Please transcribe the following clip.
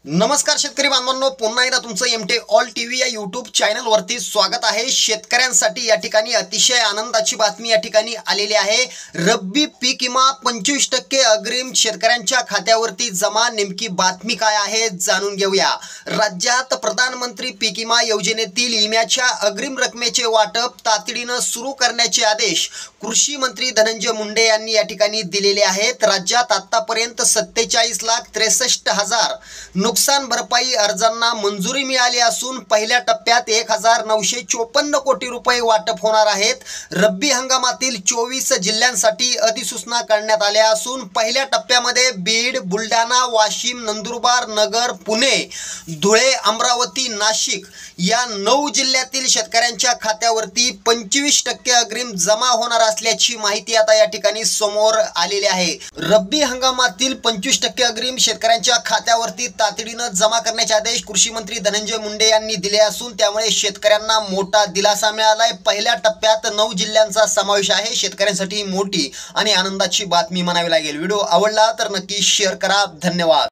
नमस्कार शेतकरी बांधवांनो, पुन्हा एकदा तुमचं एमटे ऑल टीव्ही या यूट्यूब चॅनलवरती स्वागत आहे। शेतकऱ्यांसाठी या ठिकाणी अतिशय आनंदाची बातमी या ठिकाणी आलेली आहे। रब्बी पीक विमा 25% अग्रिम शेतकऱ्यांच्या खात्यावरती जमा। नेमकी बातमी काय आहे जाणून घेऊया। राज्यात प्रधानमंत्री पीक विमा योजनेतील विम्याच्या अग्रिम रकमेचे वाटप तातडीने सुरू करण्याचे आदेश कृषी मंत्री धनंजय मुंडे यांनी या ठिकाणी दिलेले आहेत। राज्यात आतापर्यंत 47,63,000 नुकसान भरपाई अर्जांना मंजुरी मिळाली असून पहिल्या टप्प्यात 1,954 कोटी रुपये वाटप होणार आहेत। रब्बी हंगामातील 24 जिल्ह्यांसाठी अधिसूचना करण्यात आल्या असून पहिल्या टप्प्यामध्ये बीड, बुलढाणा, वाशिम, नंदुरबार, नगर, पुणे, धुळे, अमरावती, नाशिक या 9 जिल्ह्यातील शेतकऱ्यांच्या खात्यावरती 25% अग्रिम जमा होणार असल्याची माहिती आता या ठिकाणी समोर आलेली आहे। रब्बी हंगामातील 25% अग्रिम शेतकऱ्यांच्या खात्यावरती तातडीने जमा करण्याचे आदेश कृषी मंत्री धनंजय मुंडे यांनी दिले असून त्यामुळे शेतकऱ्यांना मोठा दिलासा मिळालाय। पहिल्या टप्प्यात 9 जिल्ह्यांचा समावेश आहे। शेतकऱ्यांसाठी मोठी आणि आनंदाची बातमी म्हणावी लागेल। व्हिडिओ आवडला तर नक्की शेअर करा। धन्यवाद।